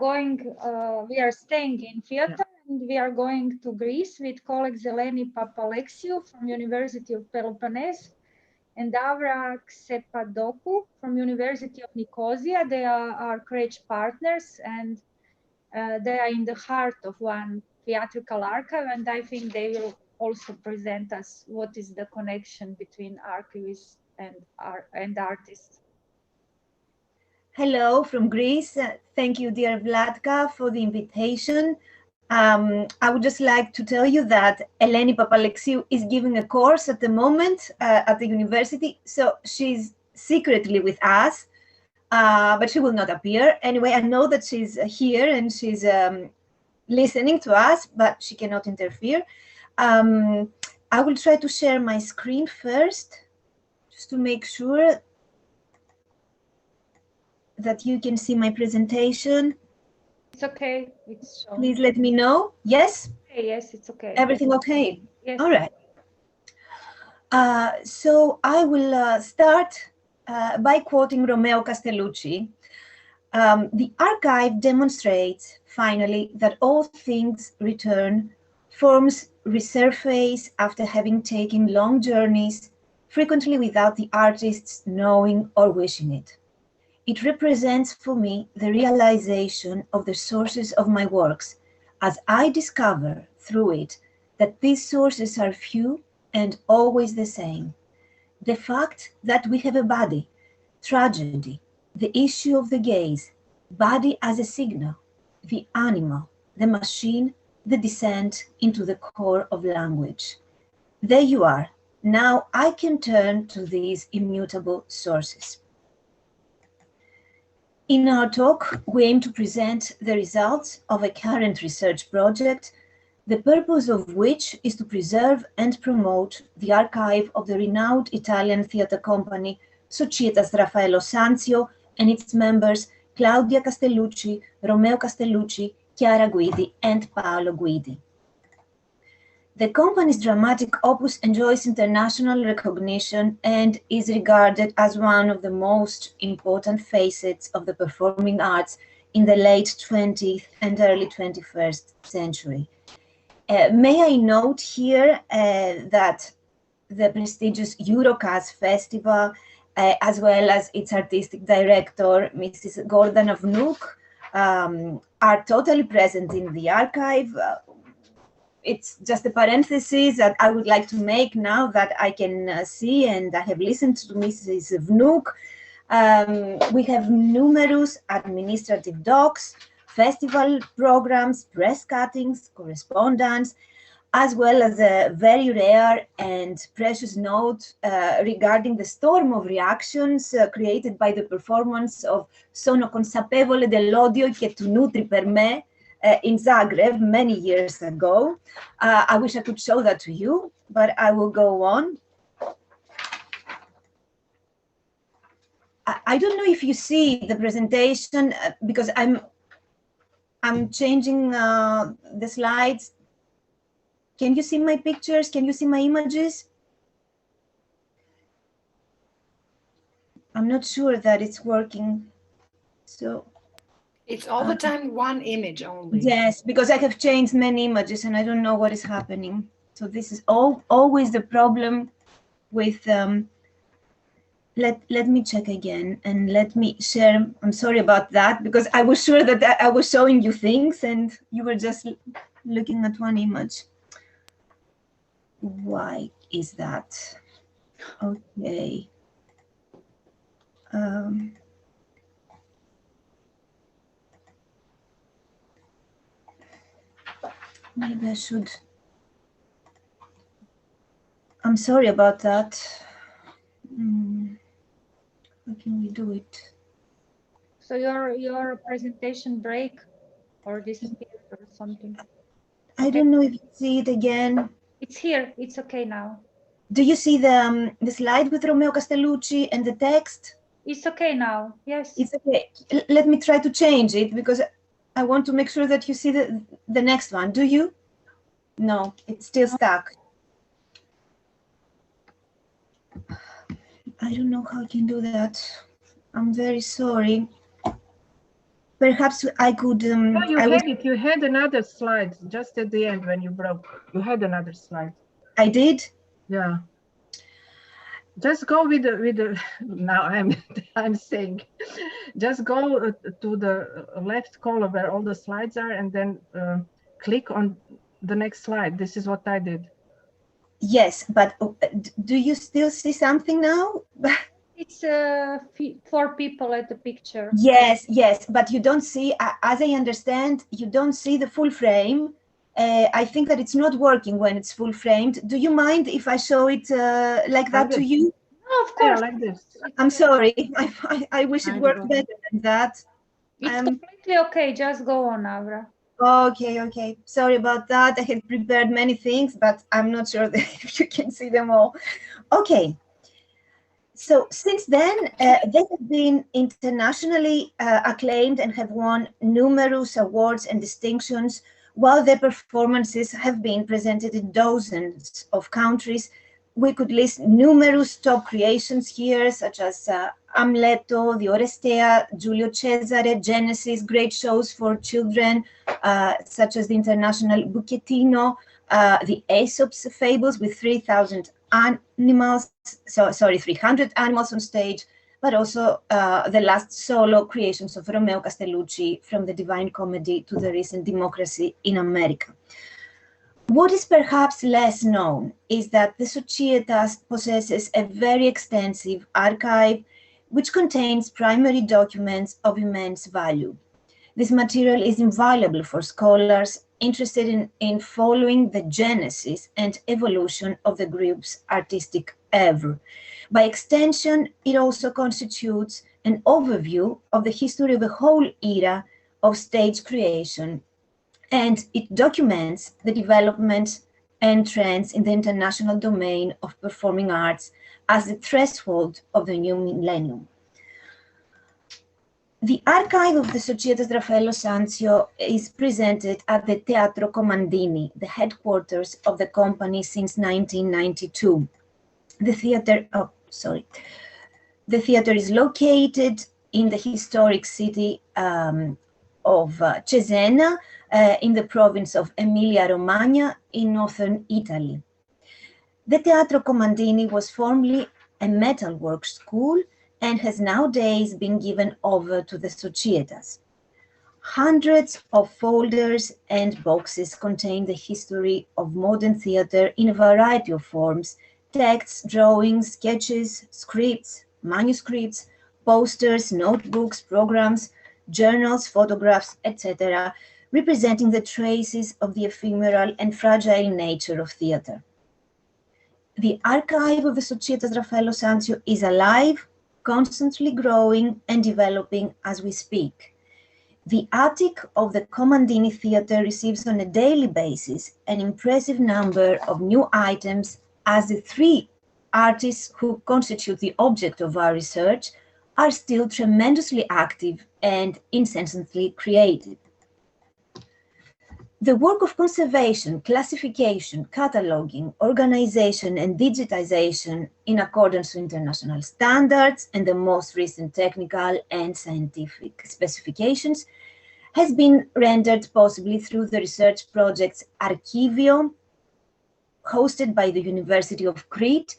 we are staying in theater, and we are going to Greece with colleagues Eleni Papalexiou from University of Peloponnese and Avra Xepapadakou from University of Nicosia. They are our CRECH partners, and they are in the heart of one theatrical archive, and I think they will also present us what is the connection between archivists and artists. Hello from Greece. Thank you, dear Vladka, for the invitation. I would just like to tell you that Eleni Papalexiou is giving a course at the moment at the university, so she's secretly with us, but she will not appear. Anyway, I know that she's here and she's listening to us, but she cannot interfere. I will try to share my screen first, just to make sure that you can see my presentation. It's okay. It's shown. Please let me know. Yes? Okay, yes, it's okay. Everything okay? Yes. All right. So I will start by quoting Romeo Castellucci. The archive demonstrates, finally, that all things return, forms resurface after having taken long journeys, frequently without the artist's knowing or wishing it. It represents for me the realization of the sources of my works, as I discover through it that these sources are few and always the same. The fact that we have a body, tragedy, the issue of the gaze, body as a signal, the animal, the machine, the descent into the core of language. There you are. Now I can turn to these immutable sources. In our talk, we aim to present the results of a current research project, the purpose of which is to preserve and promote the archive of the renowned Italian theatre company Socìetas Raffaello Sanzio and its members Claudia Castellucci, Romeo Castellucci, Chiara Guidi, and Paolo Guidi. The company's dramatic opus enjoys international recognition and is regarded as one of the most important facets of the performing arts in the late 20th and early 21st century. May I note here that the prestigious Eurocas Festival, as well as its artistic director, Mrs. Gordana Vnouk, are totally present in the archive. It's just a parenthesis that I would like to make now that I can see and I have listened to Mrs. Vnouk. We have numerous administrative docs, festival programs, press cuttings, correspondence, as well as a very rare and precious note regarding the storm of reactions created by the performance of Sono consapevole dell'odio che tu nutri per me in Zagreb many years ago. I wish I could show that to you, but I will go on. I don't know if you see the presentation because I'm changing the slides. Can you see my pictures? Can you see my images? I'm not sure that it's working. So it's all the time one image only. Yes, because I have changed many images and I don't know what is happening. So this is always the problem with let me check again and let me share. I'm sorry about that because I was sure that I was showing you things and you were just looking at one image. Why is that? Okay. Maybe I should. I'm sorry about that. How can we do it? So your presentation break or disappeared or something? I don't know if you see it again. It's here. It's okay now. Do you see the slide with Romeo Castellucci and the text? It's okay now. Yes. It's okay. Let me try to change it because I want to make sure that you see the next one. Do you? No, it's still stuck. I don't know how I can do that. I'm very sorry. perhaps I could. No, you had another slide just at the end when you broke. You had another slide. I did. Yeah. Just go with the. Now I'm saying, just go to the left column where all the slides are, and then click on the next slide. This is what I did. Yes, but do you still see something now? It's 4 people at the picture. Yes, yes, but you don't see, as I understand, you don't see the full frame. I think that it's not working when it's full framed. Do you mind if I show it like that to you? No, of course. Yeah, like this. I'm sorry. I wish it worked better than that. It's completely okay. Just go on, Avra. Okay, okay. Sorry about that. I had prepared many things, but I'm not sure that if you can see them all. Okay. So since then, they have been internationally acclaimed and have won numerous awards and distinctions, while their performances have been presented in dozens of countries. We could list numerous top creations here, such as Amleto, the Orestea, Giulio Cesare, Genesis, great shows for children, such as the International Bucchettino, the Aesop's Fables with 3,000 animals, 300 animals on stage, but also the last solo creations of Romeo Castellucci, from the Divine Comedy to the recent Democracy in America. What is perhaps less known is that the Socìetas possesses a very extensive archive which contains primary documents of immense value. This material is invaluable for scholars interested in following the genesis and evolution of the group's artistic oeuvre. By extension, it also constitutes an overview of the history of a whole era of stage creation, and it documents the development and trends in the international domain of performing arts as the threshold of the new millennium. The archive of the Socìetas Raffaello Sanzio is presented at the Teatro Comandini, the headquarters of the company since 1992. The theater is located in the historic city of Cesena, in the province of Emilia Romagna in northern Italy. The Teatro Comandini was formerly a metalwork school and has nowadays been given over to the Socìetas. Hundreds of folders and boxes contain the history of modern theater in a variety of forms: texts, drawings, sketches, scripts, manuscripts, posters, notebooks, programs, journals, photographs, etc., representing the traces of the ephemeral and fragile nature of theater. The archive of the Socìetas Raffaello Sanzio is alive, constantly growing and developing as we speak. The attic of the Comandini Theatre receives on a daily basis an impressive number of new items, as the 3 artists who constitute the object of our research are still tremendously active and incessantly creative. The work of conservation, classification, cataloging, organization, and digitization in accordance with international standards and the most recent technical and scientific specifications has been rendered possibly through the research projects Archivio, hosted by the University of Crete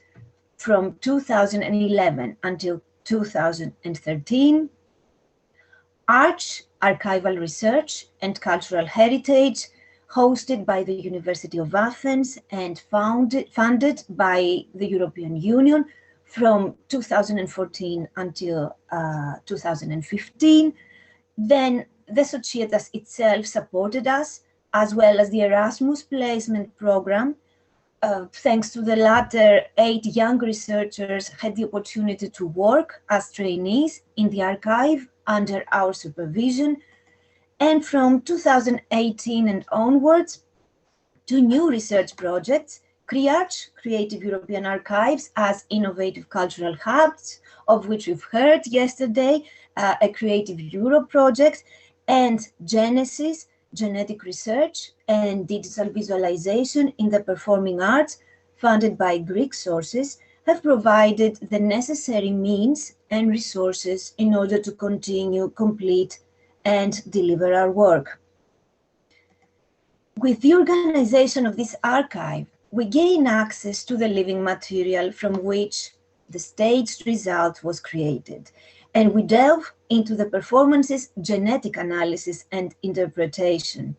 from 2011 until 2013, Archival Research and Cultural Heritage, hosted by the University of Athens and funded by the European Union from 2014 until 2015. Then the Socìetas itself supported us, as well as the Erasmus Placement Program. Thanks to the latter, 8 young researchers had the opportunity to work as trainees in the archive under our supervision, and from 2018 and onwards, 2 new research projects: CREARCH, Creative European Archives as Innovative Cultural Hubs, of which we've heard yesterday, a Creative Europe project, and Genesis, Genetic Research and Digital Visualization in the Performing Arts, funded by Greek sources, have provided the necessary means and resources in order to continue, complete, and deliver our work. With the organization of this archive, we gain access to the living material from which the staged result was created, and we delve into the performance's genetic analysis and interpretation.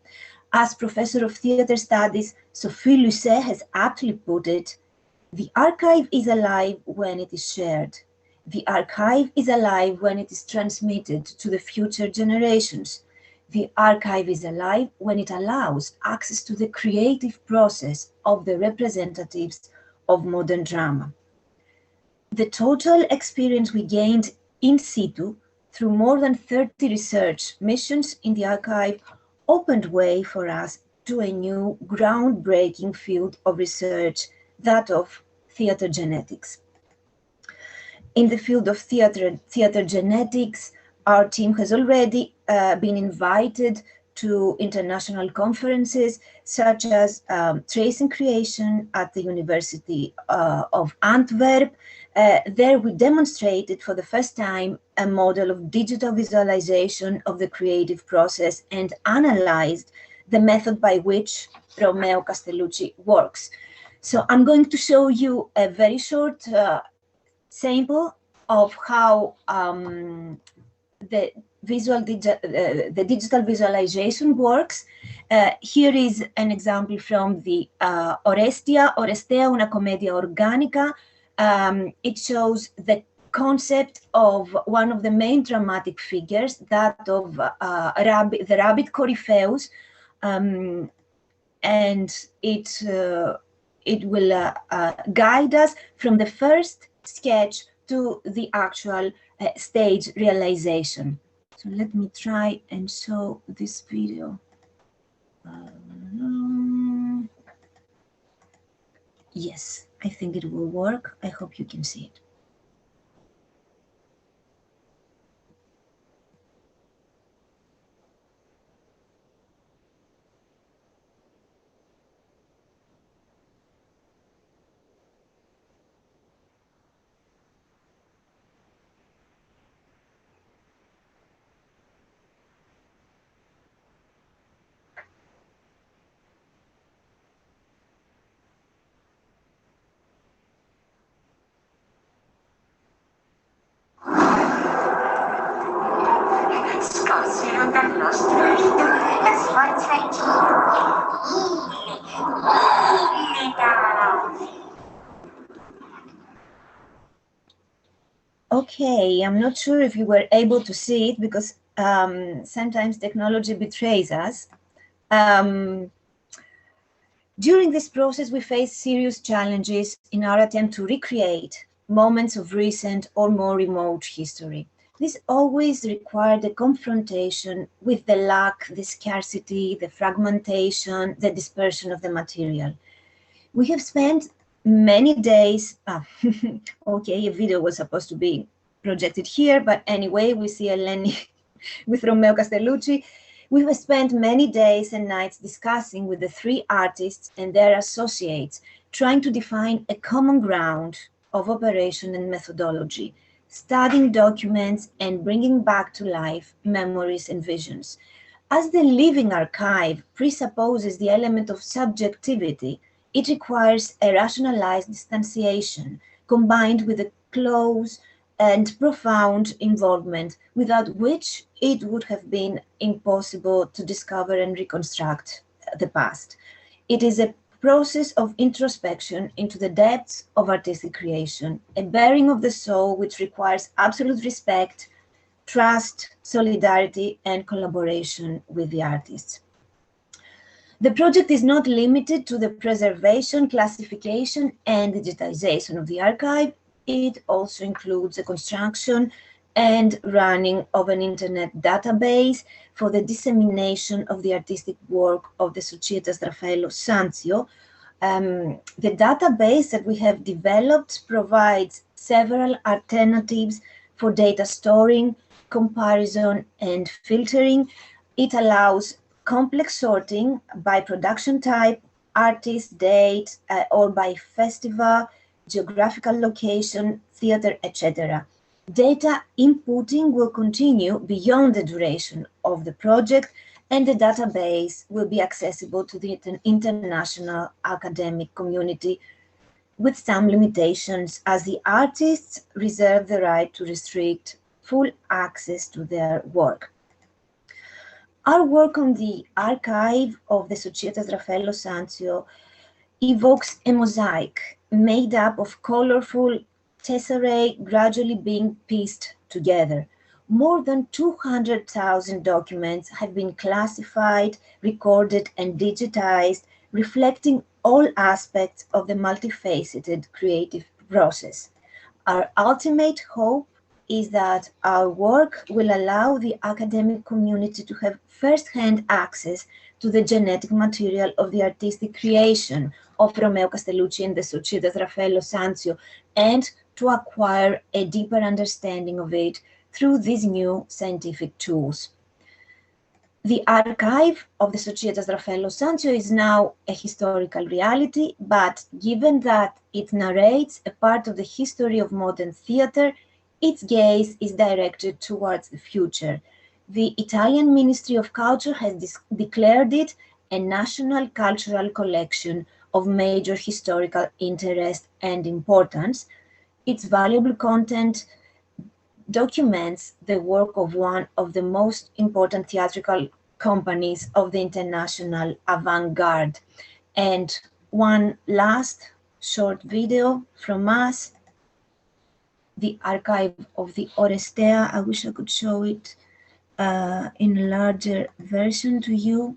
As Professor of Theatre Studies Sophie Lucet has aptly put it, the archive is alive when it is shared. The archive is alive when it is transmitted to the future generations. The archive is alive when it allows access to the creative process of the representatives of modern drama. The total experience we gained in situ through more than 30 research missions in the archive opened way for us to a new groundbreaking field of research, that of theater genetics. In the field of theater genetics, our team has already been invited to international conferences such as Trace and Creation at the University of Antwerp. There we demonstrated for the first time a model of digital visualization of the creative process and analyzed the method by which Romeo Castellucci works. So I'm going to show you a very short sample of how the digital visualization works. Here is an example from the Orestea, una commedia organica. It shows the concept of one of the main dramatic figures, that of the rabbit Corypheus, and it will guide us from the first sketch to the actual stage realization. So let me try and show this video. Yes, I think it will work. I hope you can see it. Okay, I'm not sure if you were able to see it because sometimes technology betrays us. During this process, we face serious challenges in our attempt to recreate moments of recent or more remote history. This always required a confrontation with the lack, the scarcity, the fragmentation, the dispersion of the material. We have spent many days, okay, a video was supposed to be projected here, but anyway, we see Eleni with Romeo Castellucci. We have spent many days and nights discussing with the three artists and their associates, trying to define a common ground of operation and methodology, studying documents and bringing back to life memories and visions. As the living archive presupposes the element of subjectivity, it requires a rationalized distanciation combined with a close and profound involvement, without which it would have been impossible to discover and reconstruct the past. It is a process of introspection into the depths of artistic creation, a bearing of the soul which requires absolute respect, trust, solidarity, and collaboration with the artists. The project is not limited to the preservation, classification, and digitization of the archive. It also includes the construction and running of an internet database for the dissemination of the artistic work of the Socìetas Raffaello Sanzio. The database that we have developed provides several alternatives for data storing, comparison, and filtering. It allows complex sorting by production type, artist, date, or by festival, geographical location, theater, etc. Data inputting will continue beyond the duration of the project, and the database will be accessible to the international academic community with some limitations, as the artists reserve the right to restrict full access to their work. Our work on the archive of the Socìetas Raffaello Sanzio evokes a mosaic made up of colorful tesserae gradually being pieced together. More than 200,000 documents have been classified, recorded, and digitized, reflecting all aspects of the multifaceted creative process. Our ultimate hope is that our work will allow the academic community to have first-hand access to the genetic material of the artistic creation of ROMEO Castellucci and the Socìetas Raffaello Sanzio, and to acquire a deeper understanding of it through these new scientific tools. The archive of the Socìetas Raffaello Sanzio is now a historical reality, but given that it narrates a part of the history of modern theatre, its gaze is directed towards the future. The Italian Ministry of Culture has declared it a national cultural collection of major historical interest and importance. Its valuable content documents the work of one of the most important theatrical companies of the international avant-garde. And one last short video from us, the archive of the Orestea. I wish I could show it in a larger version to you.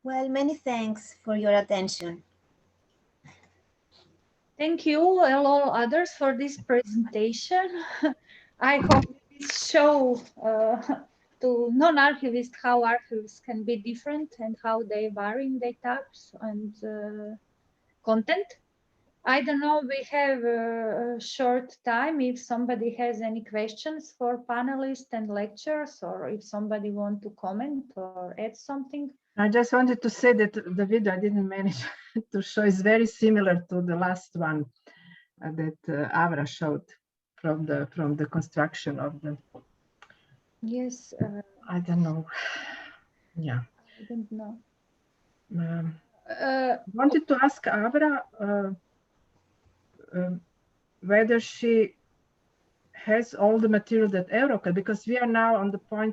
Well, many thanks for your attention. Thank you and all others for this presentation. I hope this show to non-archivists how archives can be different and how they vary in their types and content. I don't know, we have a short time if somebody has any questions for panelists and lecturers, or if somebody want to comment or add something. I just wanted to say that the video I didn't manage to show is very similar to the last one that Avra showed from the construction of the. Yes. I don't know. Yeah. I don't know. I wanted to ask Avra whether she has all the material that Europe, because we are now on the point